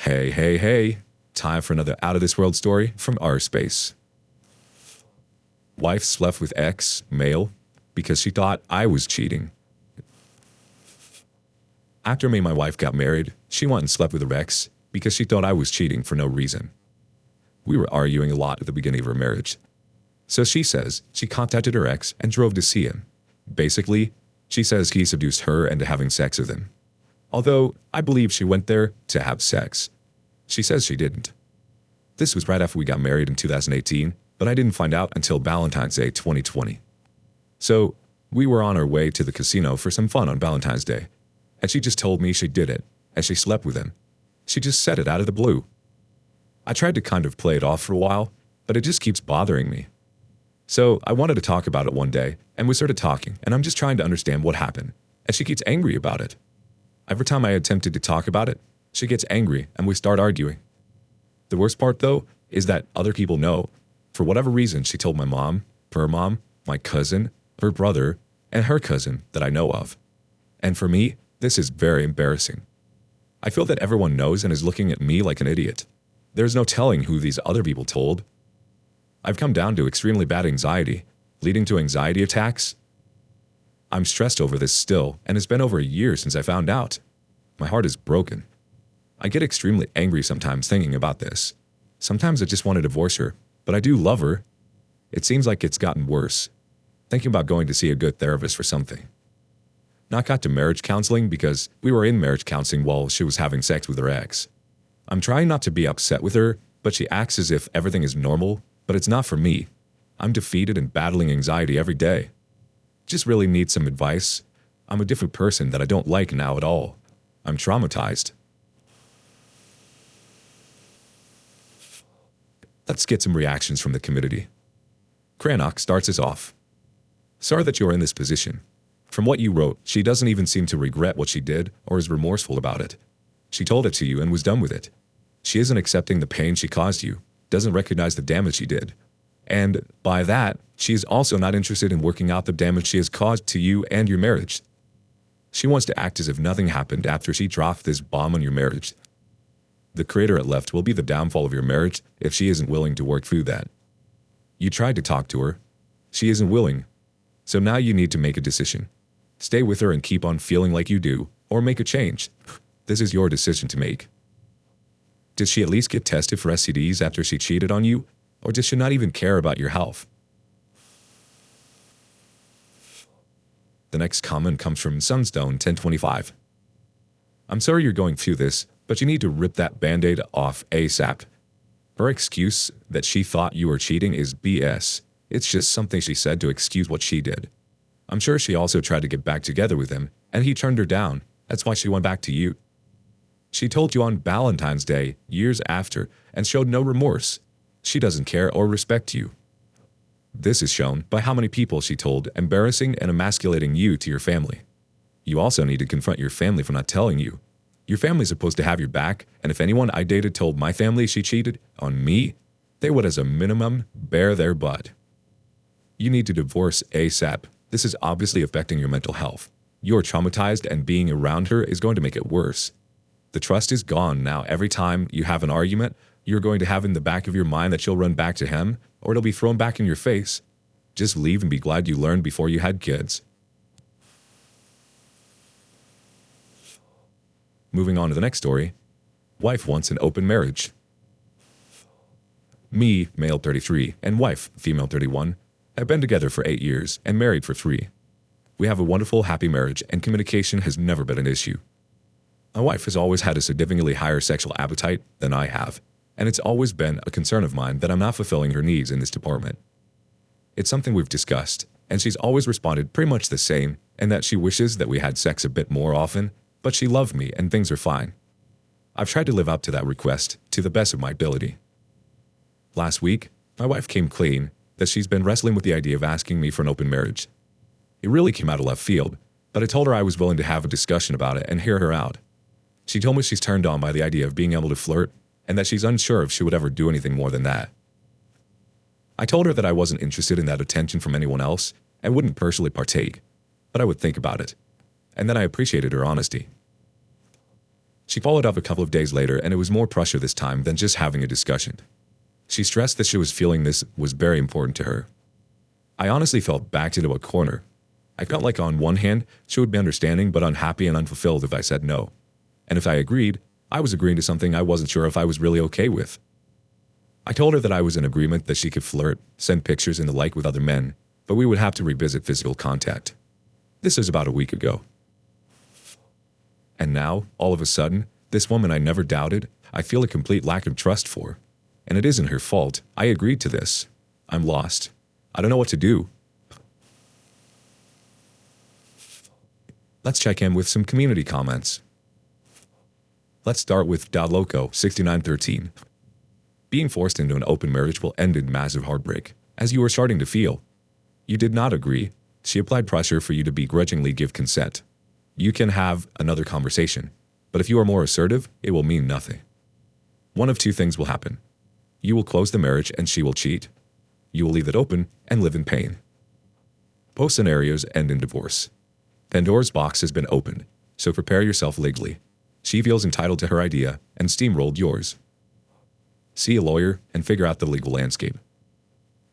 Hey, hey, hey. Time for another out of this world story from our space. Wife slept with ex, male, because she thought I was cheating. After me and my wife got married, she went and slept with her ex because she thought I was cheating for no reason. We were arguing a lot at the beginning of our marriage. So she says she contacted her ex and drove to see him. Basically, she says he seduced her into having sex with him. Although I believe she went there to have sex. She says she didn't. This was right after we got married in 2018, but I didn't find out until Valentine's Day 2020. So we were on our way to the casino for some fun on Valentine's Day, and she just told me she did it, and she slept with him. She just said it out of the blue. I tried to kind of play it off for a while, but it just keeps bothering me. So I wanted to talk about it one day, and we started talking, and I'm just trying to understand what happened, and she gets angry about it. Every time I attempted to talk about it, she gets angry, and we start arguing. The worst part, though, is that other people know. For whatever reason, she told my mom, her mom, my cousin, her brother, and her cousin that I know of. And for me, this is very embarrassing. I feel that everyone knows and is looking at me like an idiot. There's no telling who these other people told. I've come down to extremely bad anxiety, leading to anxiety attacks. I'm stressed over this still, and it's been over a year since I found out. My heart is broken. I get extremely angry sometimes thinking about this. Sometimes I just want to divorce her, but I do love her. It seems like it's gotten worse. Thinking about going to see a good therapist for something. Not got to marriage counseling because we were in marriage counseling while she was having sex with her ex. I'm trying not to be upset with her, but she acts as if everything is normal, but it's not for me. I'm defeated and battling anxiety every day. Just really need some advice. I'm a different person that I don't like now at all. I'm traumatized. Let's get some reactions from the community. Cranach starts us off. Sorry that you're in this position. From what you wrote, she doesn't even seem to regret what she did or is remorseful about it. She told it to you and was done with it. She isn't accepting the pain she caused you, doesn't recognize the damage she did. And by that, she is also not interested in working out the damage she has caused to you and your marriage. She wants to act as if nothing happened after she dropped this bomb on your marriage. The crater it left will be the downfall of your marriage if she isn't willing to work through that. You tried to talk to her. She isn't willing. So now you need to make a decision. Stay with her and keep on feeling like you do, or make a change. This is your decision to make. Did she at least get tested for STDs after she cheated on you, or does she not even care about your health? The next comment comes from Sunstone 1025. I'm sorry you're going through this, but you need to rip that band-aid off ASAP. Her excuse that she thought you were cheating is BS. It's just something she said to excuse what she did. I'm sure she also tried to get back together with him, and he turned her down. That's why she went back to you. She told you on Valentine's Day, years after, and showed no remorse. She doesn't care or respect you. This is shown by how many people she told, embarrassing and emasculating you to your family. You also need to confront your family for not telling you. Your family's supposed to have your back, and if anyone I dated told my family she cheated on me, they would as a minimum bear their butt. You need to divorce ASAP. This is obviously affecting your mental health. You're traumatized, and being around her is going to make it worse. The trust is gone now. Every time you have an argument, you're going to have in the back of your mind that you'll run back to him, or it'll be thrown back in your face. Just leave and be glad you learned before you had kids. Moving on to the next story. Wife wants an open marriage. Me, male 33, and wife, female 31, have been together for 8 years and married for 3. We have a wonderful, happy marriage, and communication has never been an issue. My wife has always had a significantly higher sexual appetite than I have, and it's always been a concern of mine that I'm not fulfilling her needs in this department. It's something we've discussed, and she's always responded pretty much the same, and that she wishes that we had sex a bit more often, but she loved me and things are fine. I've tried to live up to that request to the best of my ability. Last week, my wife came clean that she's been wrestling with the idea of asking me for an open marriage. It really came out of left field, but I told her I was willing to have a discussion about it and hear her out. She told me she's turned on by the idea of being able to flirt and that she's unsure if she would ever do anything more than that. I told her that I wasn't interested in that attention from anyone else and wouldn't personally partake, but I would think about it, and that I appreciated her honesty. She followed up a couple of days later, and it was more pressure this time than just having a discussion. She stressed that she was feeling this was very important to her. I honestly felt backed into a corner. I felt like on one hand, she would be understanding but unhappy and unfulfilled if I said no. And if I agreed, I was agreeing to something I wasn't sure if I was really okay with. I told her that I was in agreement that she could flirt, send pictures and the like with other men, but we would have to revisit physical contact. This is about a week ago. And now, all of a sudden, this woman I never doubted, I feel a complete lack of trust for. And it isn't her fault. I agreed to this. I'm lost. I don't know what to do. Let's check in with some community comments. Let's start with Loco6913. Being forced into an open marriage will end in massive heartbreak, as you were starting to feel. You did not agree. She applied pressure for you to begrudgingly give consent. You can have another conversation, but if you are more assertive, it will mean nothing. One of two things will happen. You will close the marriage and she will cheat. You will leave it open and live in pain. Both scenarios end in divorce. Pandora's box has been opened, so prepare yourself legally. She feels entitled to her idea and steamrolled yours. See a lawyer and figure out the legal landscape.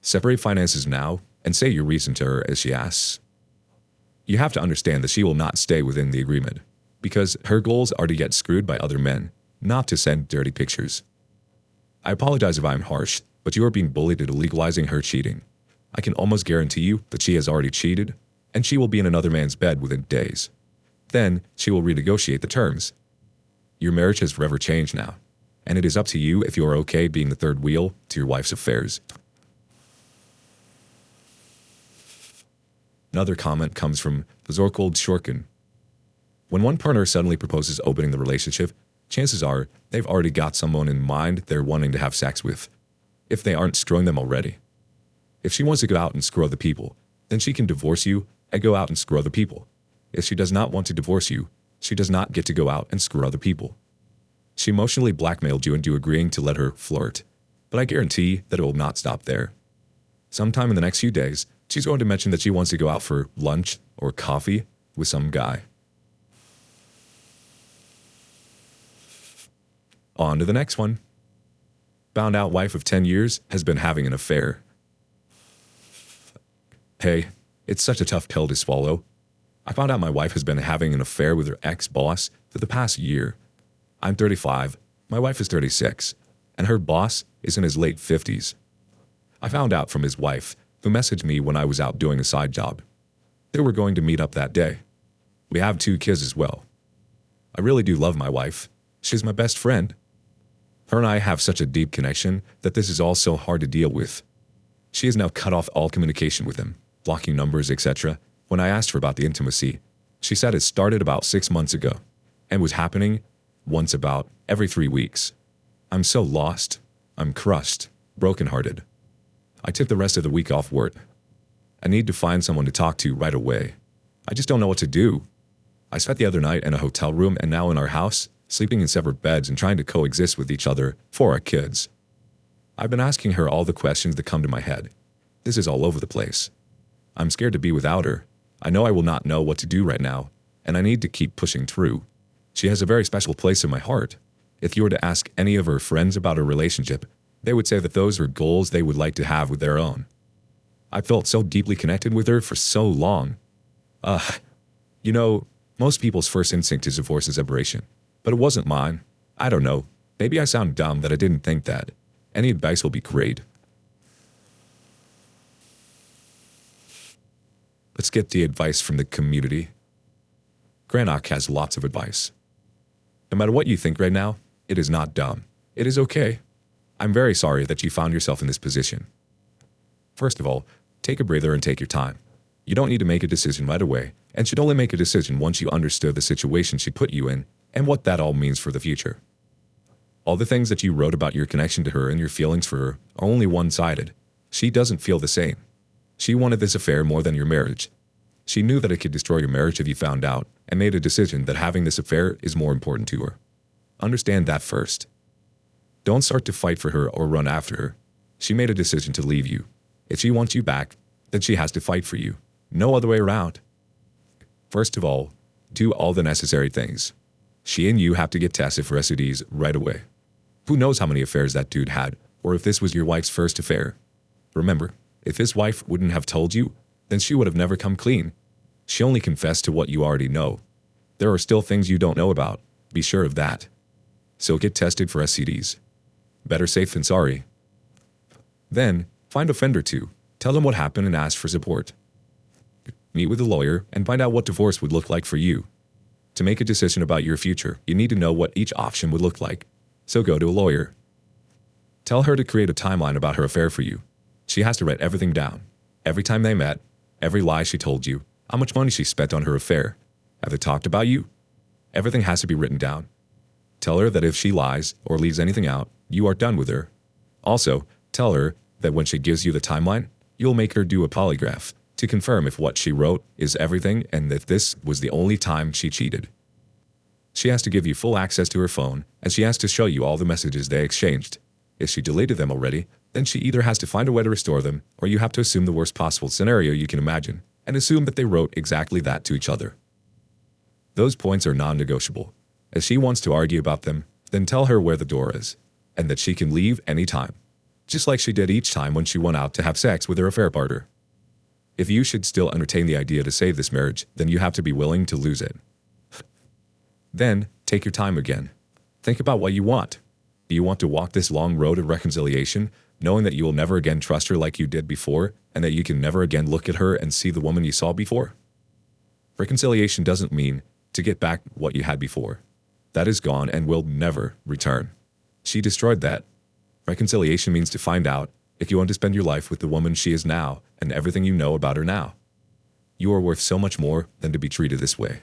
Separate finances now and say your reason to her as she asks. You have to understand that she will not stay within the agreement, because her goals are to get screwed by other men, not to send dirty pictures. I apologize if I'm harsh, but you are being bullied into legalizing her cheating. I can almost guarantee you that she has already cheated, and she will be in another man's bed within days. Then she will renegotiate the terms. Your marriage has forever changed now, and it is up to you if you are okay being the third wheel to your wife's affairs. Another comment comes from Zorkold Shorkin. When one partner suddenly proposes opening the relationship, chances are they've already got someone in mind they're wanting to have sex with, if they aren't screwing them already. If she wants to go out and screw other people, then she can divorce you and go out and screw other people. If she does not want to divorce you, she does not get to go out and screw other people. She emotionally blackmailed you into agreeing to let her flirt, but I guarantee that it will not stop there. Sometime in the next few days, she's going to mention that she wants to go out for lunch or coffee with some guy. On to the next one. Found out wife of 10 years has been having an affair. Hey, it's such a tough pill to swallow. I found out my wife has been having an affair with her ex-boss for the past year. I'm 35, my wife is 36, and her boss is in his late 50s. I found out from his wife, who messaged me when I was out doing a side job. They were going to meet up that day. We have 2 kids as well. I really do love my wife. She's my best friend. Her and I have such a deep connection that this is all so hard to deal with. She has now cut off all communication with him, blocking numbers, etc. When I asked her about the intimacy, she said it started about 6 months ago and was happening once about every 3 weeks. I'm so lost. I'm crushed, brokenhearted. I took the rest of the week off work. I need to find someone to talk to right away. I just don't know what to do. I spent the other night in a hotel room and now in our house, sleeping in separate beds and trying to coexist with each other for our kids. I've been asking her all the questions that come to my head. This is all over the place. I'm scared to be without her. I know I will not know what to do right now, and I need to keep pushing through. She has a very special place in my heart. If you were to ask any of her friends about her relationship, they would say that those are goals they would like to have with their own. I felt so deeply connected with her for so long. Most people's first instinct is divorce and separation, but it wasn't mine. I don't know. Maybe I sound dumb that I didn't think that. Any advice will be great. Let's get the advice from the community. Granok has lots of advice. No matter what you think right now, it is not dumb. It is okay. I'm very sorry that you found yourself in this position. First of all, take a breather and take your time. You don't need to make a decision right away, and should only make a decision once you understood the situation she put you in and what that all means for the future. All the things that you wrote about your connection to her and your feelings for her are only one-sided. She doesn't feel the same. She wanted this affair more than your marriage. She knew that it could destroy your marriage if you found out, and made a decision that having this affair is more important to her. Understand that first. Don't start to fight for her or run after her. She made a decision to leave you. If she wants you back, then she has to fight for you. No other way around. First of all, do all the necessary things. She and you have to get tested for STDs right away. Who knows how many affairs that dude had, or if this was your wife's first affair. Remember, if his wife wouldn't have told you, then she would have never come clean. She only confessed to what you already know. There are still things you don't know about, be sure of that. So get tested for STDs. Better safe than sorry. Then, find a friend or two, tell them what happened and ask for support. Meet with a lawyer and find out what divorce would look like for you. To make a decision about your future, you need to know what each option would look like. So go to a lawyer. Tell her to create a timeline about her affair for you. She has to write everything down. Every time they met, every lie she told you, how much money she spent on her affair. Have they talked about you? Everything has to be written down. Tell her that if she lies or leaves anything out, you are done with her. Also, tell her that when she gives you the timeline, you'll make her do a polygraph to confirm if what she wrote is everything and that this was the only time she cheated. She has to give you full access to her phone, and she has to show you all the messages they exchanged. If she deleted them already, then she either has to find a way to restore them, or you have to assume the worst possible scenario you can imagine, and assume that they wrote exactly that to each other. Those points are non-negotiable. If she wants to argue about them, then tell her where the door is, and that she can leave anytime, just like she did each time when she went out to have sex with her affair partner. If you should still entertain the idea to save this marriage, then you have to be willing to lose it. Then, take your time again. Think about what you want. Do you want to walk this long road of reconciliation, knowing that you will never again trust her like you did before, and that you can never again look at her and see the woman you saw before? Reconciliation doesn't mean to get back what you had before. That is gone and will never return. She destroyed that. Reconciliation means to find out if you want to spend your life with the woman she is now and everything you know about her now. You are worth so much more than to be treated this way.